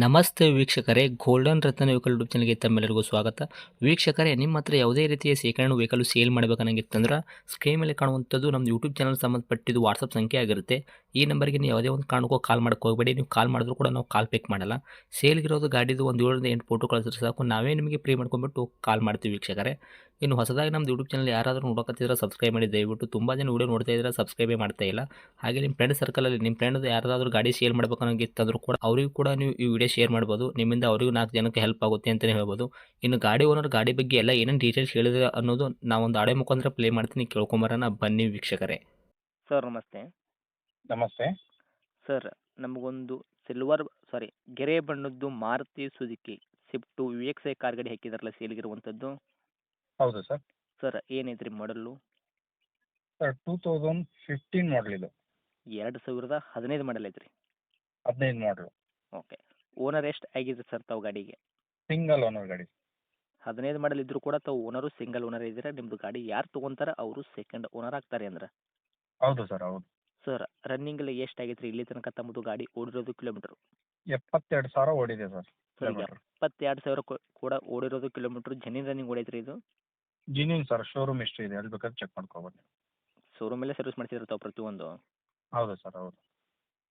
ನಮಸ್ತೆ ವೀಕ್ಷಕರೇ, ಗೋಲ್ಡನ್ ರತ್ನ vehicle YouTube ಚಾನಲ್ಗೆ ತಮ್ಮೆಲ್ಲರಿಗೂ ಸ್ವಾಗತ. ವೀಕ್ಷಕರೇ, ನಿಮ್ಮ ಹತ್ರ ಯಾವುದೇ ರೀತಿಯ ಶೇಖರಣೆ ವೆಹಿಕಲ್ ಸೇಲ್ ಮಾಡಬೇಕನ್ನಂಗಿತ್ತಂದ್ರೆ ಸ್ಕ್ರೀನ್ ಮೇಲೆ ಕಾಣುವಂಥದ್ದು ನಮ್ಮ ಯೂಟ್ಯೂಬ್ ಚಾನಲ್ ಸಂಬಂಧಪಟ್ಟಿದ್ದು ವಾಟ್ಸಪ್ ಸಂಖ್ಯೆ ಆಗಿರುತ್ತೆ. ಈ ನಂಬರ್ಗೆ ನೀವು ಯಾವುದೇ ಒಂದು ಕಾರಣಕ್ಕೂ ಕಾಲ್ ಮಾಡಕ್ಕೆ ಹೋಗಬೇಡಿ. ನೀವು ಕಾಲ್ ಮಾಡಿದ್ರು ಕೂಡ ನಾವು ಕಾಲ್ ಪಿಕ್ ಮಾಡಲ್ಲ. ಸೇಲ್ಗಿರೋದು ಗಾಡಿದು ಒಂದು 7ರಿಂದ 8 ಫೋಟೋ ಕಳಿಸಿದ್ರೆ ಸಾಕು, ನಾವೇ ನಿಮಗೆ ಪ್ರೀ ಮಾಡ್ಕೊಂಡ್ಬಿಟ್ಟು ಕಾಲ್ ಮಾಡ್ತೀವಿ ವೀಕ್ಷಕರೇ. ಇನ್ನು ಹೊಸದಾಗಿ ನಮ್ಮದು ಯೂಟ್ಯೂಬ್ ಚಾನಲ್ ಯಾರಾದರೂ ನೋಡೋಕತ್ತಿದ್ರೆ ಸಬ್ಸ್ಕ್ರೈಬ್ ಮಾಡಿ ದಯವಿಟ್ಟು. ತುಂಬ ಜನ ವೀಡಿಯೋ ನೋಡ್ತಾ ಇದ್ದಾರೆ, ಸಬ್ಸ್ಕ್ರೈಬೇ ಮಾಡ್ತಾ ಇಲ್ಲ. ಹಾಗೆ ನಿಮ್ಮ ಫ್ರೆಂಡ್ ಸರ್ಕಲಲ್ಲಿ ನಿಮ್ಮ ಫ್ರೆಂಡ್ ಯಾರಾದರೂ ಗಾಡಿ ಸೇಲ್ ಮಾಡಬೇಕನ್ನೋಂಗಿತ್ತಂದ್ರೂ ಕೂಡ ಅವರಿಗೂ ಕೂಡ ನೀವು ಈ ವಿಡಿಯೋ ಶೇರ್ ಮಾಡ್ಬೋದು. ನಿಮ್ಮಿಂದ ಅವರಿಗೂ 4 ಜನಕ್ಕೆ ಹೆಲ್ಪ್ ಆಗುತ್ತೆ ಅಂತಲೇ ಹೇಳ್ಬೋದು. ಇನ್ನು ಗಾಡಿ ಓನರ್ ಗಾಡಿ ಬಗ್ಗೆ ಎಲ್ಲ ಏನೇನು ಡೀಟೇಲ್ಸ್ ಹೇಳಿದ್ರೆ ಅನ್ನೋದು ನಾವೊಂದು ಆಡಿಯೋ ಮುಖಾಂತರ ಪ್ಲೇ ಮಾಡ್ತೀನಿ, ಕೇಳ್ಕೊಂಬರೋಣ ಬನ್ನಿ ವೀಕ್ಷಕರೇ. ಸರ್ ನಮಸ್ತೆ. ನಮಸ್ತೆ. ಸರ್ ನಮಗೊಂದು ಸಾರಿ ಗೆರೆ ಬಣ್ಣದ್ದು Maruti Suzuki Swift VXI car ಗಾಡಿ ಹಾಕಿದಾರಲ್ಲ ಸೇಲ್ಗಿರುವಂಥದ್ದು. ಹೌದು ಸರ್. ಸರ್ ಏನೈತ್ರಿ ಮಾಡಲ್ಲು? ಸರ್ 2015 ಮಾಡಲ್ ಇದು. 2015 ಮಾಡಲ್ ಐತ್ರಿ. 15 ಮಾಡಲು. ಓಕೆ. ಓನರ್ ಎಷ್ಟು ಆಗಿದೆ ಸರ್ ತಾವು ಗಾಡಿಗೆ? ಸಿಂಗಲ್ ಓನರ್ ಗಾಡಿ. 15 ಮಾಡಲ್ ಇದ್ದರೂ ಕೂಡ ತಾವು ಓನರು ಸಿಂಗಲ್ ಓನರ್ ಇದ್ದೀರಾ. ನಿಮ್ಮದು ಗಾಡಿ ಯಾರು ತೊಗೊಂತಾರೆ ಅವರು ಸೆಕೆಂಡ್ ಓನರ್ ಆಗ್ತಾರೆ ಅಂದ್ರೆ. ಹೌದು ಸರ್, ಹೌದು. ಸರ್ ರನ್ನಿಂಗಲ್ಲಿ ಎಷ್ಟು ಆಗೈತೆ ರೀ ಇಲ್ಲಿ ತನಕ ತಮ್ಮದು ಗಾಡಿ ಓಡಿರೋದು ಕಿಲೋಮೀಟ್ರು? 72,000 ಓಡಿದೆ ಸರ್ ಸರ್ ಕಿಲೋಮೀಟರ್. 72,000 ಕೂಡ ಓಡಿರೋದು ಕಿಲೋಮೀಟ್ರು. ಜೆನ್ಯೂನ್ ರನ್ನಿಂಗ್ ಓಡೈತ್ರಿ ಇದು? ಜಿನಿನ್ ಸರ್, ಶೋರೂಮ್ ಹಿಸ್ಟ್ರಿ ಇದೆ, ಎಲ್ಲಿ ಬೇಕಾದ್ರೆ ಚೆಕ್ ಮಾಡ್ಕೊಬೋದು. ಶೋರೂಮಲ್ಲೇ ಸರ್ವಿಸ್ ಮಾಡಿಸಿದ್ರೆ ತಾವು ಪ್ರತಿಯೊಂದು? ಹೌದು ಸರ್, ಹೌದು.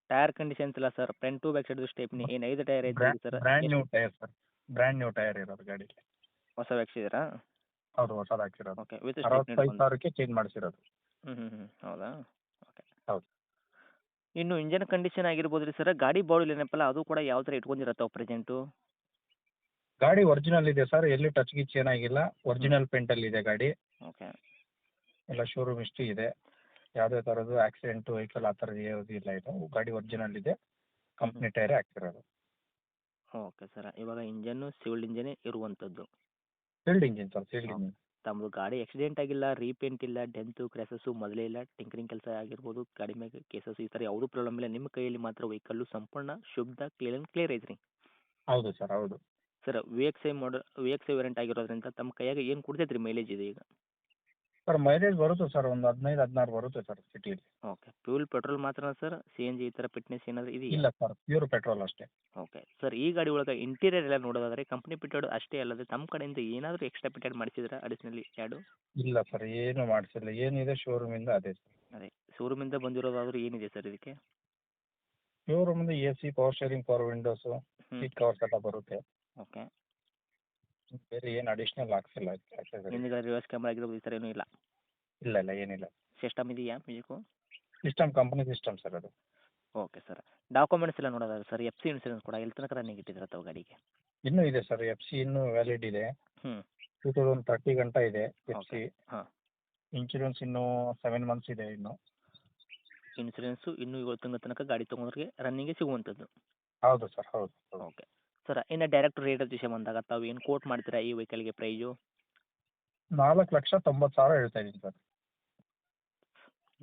ಟೈರ್ ಕಂಡೀಷನ್ಸ್ ಇಲ್ಲ sir, front to back side stepney ಏನು 5 ಟೈರ್ ಐತೆ sir? Brand new tyre sir, brand new tyre ಇರೋದು ಗಾಡಿಗೆ. ಹೊಸ ಹಾಕ್ಸಿದ್ದೀರಾ? ಹೌದು, ಹೊಸದು ಹಾಕಿರೋದು. ಓಕೆ, ವಿತ್ ಸ್ಟೆಪ್ನಿ 65,000ಕ್ಕೆ ಚೇಂಜ್ ಮಾಡಿಸಿರೋದು. ಹೌದಾ? ಓಕೆ. ಹೌದು. ಇನ್ನು ಇಂಜನ್ ಕಂಡೀಷನ್ ಆಗಿರ್ಬೋದು ರೀ ಸರ್, ಗಾಡಿ ಬಾಡಿ ಏನಪ್ಪಲ್ಲ ಅದು ಕೂಡ ಯಾವ ಥರ ಇಟ್ಕೊಂಡಿರತ್ತಾವ ಪ್ರೆಸೆಂಟು? ಗಾಡಿ ಒರಿಜಿನಲ್ ಇದೆ ಸರ್, ಎಲ್ಲಿ ಟಚ್ ಗಿಚ್ ಏನಾಗಿಲ್ಲ. ಒರಿಜಿನಲ್ ಪೇಂಟಲ್ಲಿ ಇದೆ ಗಾಡಿ. ಓಕೆ. ಎಲ್ಲ ಶೋರೂಮ್ ಹಿಸ್ಟ್ರಿ ಇದೆ. ಯಾವುದೇ ಥರದ್ದು ಆಕ್ಸಿಡೆಂಟು ವೆಹಿಕಲ್ ಆ ಥರದ್ದು ಯಾವುದೂ ಇಲ್ಲ. ಇದು ಗಾಡಿ ಒರಿಜಿನಲ್ ಇದೆ, ಕಂಪ್ನಿ ಟೈರೇ ಹಾಕ್ತಿರೋದು. ಓಕೆ ಸರ್, ಇವಾಗ ಇಂಜನ್ನು ಸಿವಿಲ್ ಇಂಜನೇ ಇರುವಂಥದ್ದು? Field engine sir, field engine. ತಮ್ಮದು ಗಾಡಿ ಆಕ್ಸಿಡೆಂಟ್ ಆಗಿಲ್ಲ, ರೀಪೇಂಟ್ ಇಲ್ಲ, ಡೆಂತು ಕ್ರ್ಯಾಸಸ್ಸು ಮೊದಲೇ ಇಲ್ಲ, ಟಿಂಕರಿಂಗ್ ಕೆಲಸ ಆಗಿರ್ಬೋದು, ಗಾಡಿ ಮೇಲೆ ಕೇಸಸ್ ಈ ಥರ ಯಾವುದೂ ಪ್ರಾಬ್ಲಮ್ ಇಲ್ಲ. ನಿಮ್ಮ ಕೈಯಲ್ಲಿ ಮಾತ್ರ ವೆಹಿಕಲ್ಲು ಸಂಪೂರ್ಣ ಶುದ್ಧ ಕ್ಲಿಯರ್ ಐತ್ರಿ. ಹೌದು ಸರ್, ಹೌದು. ಸರ್ VXI ವೇರಿಯಂಟ್ ಆಗಿರೋದ್ರಿಂದ ತಮ್ಮ ಕೈಯಾಗ ಏನು ಕೊಡ್ತೈತೆ ರೀ ಮೈಲೇಜ್ ಇದೆ ಈಗ? ಸರ್ ಮೈಲೇಜ್ ಬರುತ್ತೆ ಸರ್, ಒಂದು 15-16 ಬರುತ್ತೆ ಸರ್ ಸಿಟಿಯಲ್ಲಿ. ಓಕೆ. ಫ್ಯೂಲ್ ಪೆಟ್ರೋಲ್ ಮಾತ್ರ ಸರ್? CNG ಈ ಥರ ಫಿಟ್ನೆಸ್ ಏನಾದರೂ ಇದೆಯಾ? ಇಲ್ಲ ಸರ್, ಪ್ಯೂರ್ ಪೆಟ್ರೋಲ್ ಅಷ್ಟೇ. ಓಕೆ. ಸರ್ ಈ ಗಾಡಿ ಒಳಗೆ ಇಂಟೀರಿಯರ್ ಎಲ್ಲ ನೋಡೋದಾದ್ರೆ ಕಂಪ್ನಿ ಫಿಟೆಡ್ ಅಷ್ಟೇ ಅಲ್ಲದೆ ತಮ್ಮ ಕಡೆಯಿಂದ ಏನಾದರೂ ಎಕ್ಸ್ಟ್ರಾ ಫಿಟೆಡ್ ಮಾಡಿಸಿದ್ರೆ ಅಡಿಷ್ನಲಿ ಆ್ಯಡು? ಇಲ್ಲ ಸರ್, ಏನು ಮಾಡಿಸಿಲ್ಲ. ಏನಿದೆ ಶೋರೂಮಿಂದ ಅದೇ ಸರ್. ಅದೇ ಶೋರೂಮಿಂದ ಬಂದಿರೋದಾದರೂ ಏನಿದೆ ಸರ್ ಇದಕ್ಕೆ? ಶೋರೂಮಿಂದ AC, power steering, power windows, seat covers ಎಲ್ಲ ಬರುತ್ತೆ. ಓಕೆ. ಬೇರೆ ಏನು ಅಡಿಷ್ನಲ್ ಹಾಕ್ಸಿಲ್ಲ accessories. ಹಿಂದ್ಗಡೆ ರಿವರ್ಸ್ ಕ್ಯಾಮ್ರಾ ಆಗಿರ್ಬೋದು ಈ ಥರ ಏನೂ ಇಲ್ಲ? ಇಲ್ಲ ಇಲ್ಲ, ಏನಿಲ್ಲ. ಸಿಸ್ಟಮ್ ಇದೆಯಾ music? System company system sir ಅದು. Okay sir. ಡಾಕ್ಯುಮೆಂಟ್ಸ್ ಎಲ್ಲ ನೋಡೋದಾದ್ರೆ ಸರ್ FC ಇನ್ಸೂರೆನ್ಸ್ ಕೂಡ ಎಲ್ಲಿ ತನಕ ರನ್ನಿಂಗ್ ಇಟ್ಟಿದ್ರೆ ತಾವು ಗಾಡಿಗೆ? ಇನ್ನೂ ಇದೆ ಸರ್, FC ಇನ್ನೂ ವ್ಯಾಲಿಡ್ ಇದೆ. 2030 ಗಂಟ ಇದೆ FC. ಹಾಂ. ಇನ್ಶೂರೆನ್ಸ್ ಇನ್ನೂ 7 ಮಂತ್ಸ್ ಇದೆ ಇನ್ನು. ಇನ್ಸೂರೆನ್ಸು ಇನ್ನೂ 7 ತಿಂಗಳ ತನಕ ಗಾಡಿ ತೊಗೊಂಡ್ರಿಗೆ ರನ್ನಿಂಗ್ಗೆ ಸಿಗುವಂಥದ್ದು? ಹೌದು ಸರ್, ಹೌದು, ಹೌದು. ಓಕೆ. ಸರ್ ಇನ್ನು ಡೈರೆಕ್ಟ್ ರೇಟ್ ವಿಷಯ ಬಂದಾಗ ತಾವು ಏನು ಕೋಟ್ ಮಾಡ್ತೀರಾ ಈ ವೆಹಿಕಲ್ಗೆ ಪ್ರೈಸು? 4,90,000 ಹೇಳ್ತಾ ಇದ್ದೀನಿ ಸರ್.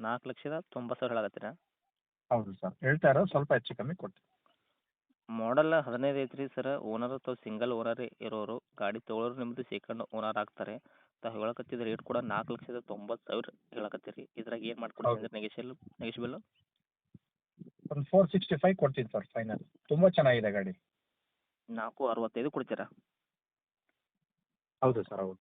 4,90,000 ಹೇಳಕತ್ತೀರಾ? ಹೌದು ಸರ್, ಹೇಳ್ತಾ ಇರೋದು ಸ್ವಲ್ಪ ಹೆಚ್ಚು ಕಮ್ಮಿ ಕೊಡ್ತೀನಿ. ಮಾಡಲ್ 15 ಐತ್ರಿ ಸರ್. ಓನರ್ ತಾವು ಸಿಂಗಲ್ ಓನರೇ ಇರೋರು. ಗಾಡಿ ತೊಗೊಳೋರು ನಿಮ್ಮದು ಸೆಕೆಂಡ್ ಓನರ್ ಆಗ್ತಾರೆ. ತಾವು ಹೇಳಕತ್ತಿದ ರೇಟ್ ಕೂಡ 4,90,000 ಹೇಳಕತ್ತೀರಿ. ಇದ್ರಾಗ ಏನು ಮಾಡ್ಕೊಡ್ತೀನಿ ಅಂದ್ರೆ ನೆಗೆಶಿಬಲ್? ಒಂದು 465 ಕೊಡ್ತೀನಿ ಸರ್ ಫೈನಲ್. ತುಂಬ ಚೆನ್ನಾಗಿದೆ ಗಾಡಿ. 4,65 ಕೊಡ್ತೀರಾ? ಹೌದು ಸರ್, ಹೌದು.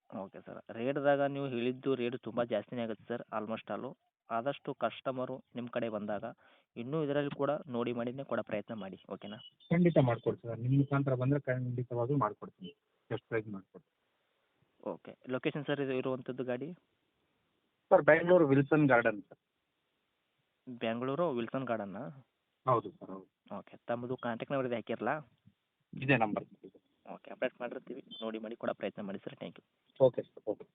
Okay sir. ರೇಟ್ದಾಗ ನೀವು ಹೇಳಿದ್ದು ರೇಟ್ ತುಂಬ ಜಾಸ್ತಿನೇ ಆಗುತ್ತೆ ಸರ್ ಆಲ್ಮೋಸ್ಟ್ ಆಲು. ಆದಷ್ಟು ಕಸ್ಟಮರು ನಿಮ್ಮ ಕಡೆ ಬಂದಾಗ ಇನ್ನೂ ಇದರಲ್ಲಿ ಕೂಡ ನೋಡಿ ಮಾಡಿನೇ ಕೊಡೋ ಪ್ರಯತ್ನ ಮಾಡಿ, ಓಕೆನಾ? ಖಂಡಿತ ಮಾಡ್ಕೊಡ್ತೀನಿ ಸರ್, ನಿಮ್ಮ ಮುಖಾಂತರ ಬಂದರೆ ಖಂಡಿತವಾಗ್ಲೂ ಮಾಡ್ಕೊಡ್ತೀನಿ. ಎಷ್ಟು ಪ್ರೈಸ್ ಮಾಡ್ಕೊಡ್ತೀನಿ. ಓಕೆ. ಲೊಕೇಶನ್ ಸರ್ ಇದು ಇರುವಂಥದ್ದು ಗಾಡಿ? Sir Bengaluru Wilson Garden sir. ಬೆಂಗಳೂರು ವಿಲ್ಸನ್ ಗಾರ್ಡನ್ನಾ? ಹೌದು ಸರ್, ಹೌದು. ಓಕೆ. ತಮ್ಮದು ಕಾಂಟ್ಯಾಕ್ಟ್ ನಂಬರ್ ಇದೆ ಹಾಕಿರಲಾ? ಇದೇ ನಂಬರ್. ಓಕೆ. ಅಪ್ಡೇಟ್ ಮಾಡಿರ್ತೀವಿ, ನೋಡಿ ಮಾಡಿ ಕೊಡೋ ಪ್ರಯತ್ನ ಮಾಡಿ sir. Thank you. Okay sir, okay.